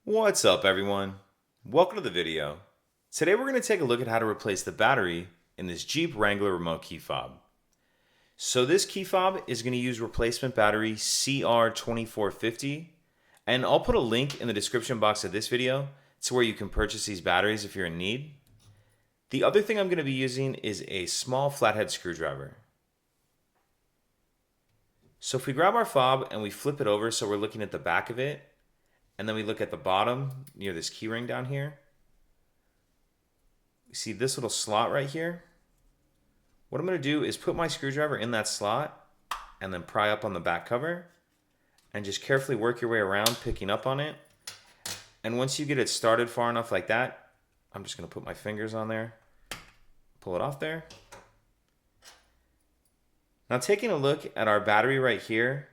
What's up, everyone? Welcome to the video. Today we're going to take a look at how to replace the battery in this Jeep Wrangler remote key fob. So this key fob is going to use replacement battery CR2450, and I'll put a link in the description box of this video to where you can purchase these batteries if you're in need. The other thing I'm going to be using is a small flathead screwdriver. So if we grab our fob and we flip it over so we're looking at the back of it, and then we look at the bottom near this key ring down here. You see this little slot right here? What I'm going to do is put my screwdriver in that slot and then pry up on the back cover and just carefully work your way around, picking up on it. And once you get it started far enough like that, I'm just going to put my fingers on there, pull it off there. Now taking a look at our battery right here,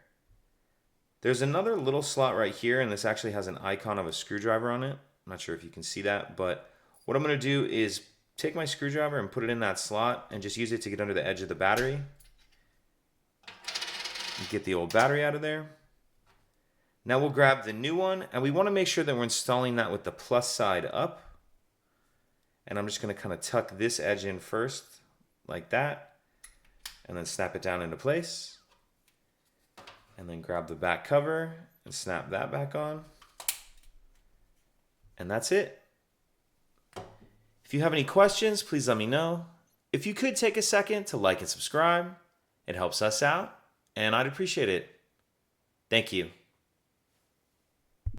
there's another little slot right here, and this actually has an icon of a screwdriver on it. I'm not sure if you can see that, but what I'm going to do is take my screwdriver and put it in that slot and just use it to get under the edge of the battery. Get the old battery out of there. Now we'll grab the new one, and we want to make sure that we're installing that with the plus side up. And I'm just going to kind of tuck this edge in first, like that, and then snap it down into place. And then grab the back cover and snap that back on. And that's it. If you have any questions, please let me know. If you could take a second to like and subscribe, it helps us out, and I'd appreciate it. Thank you.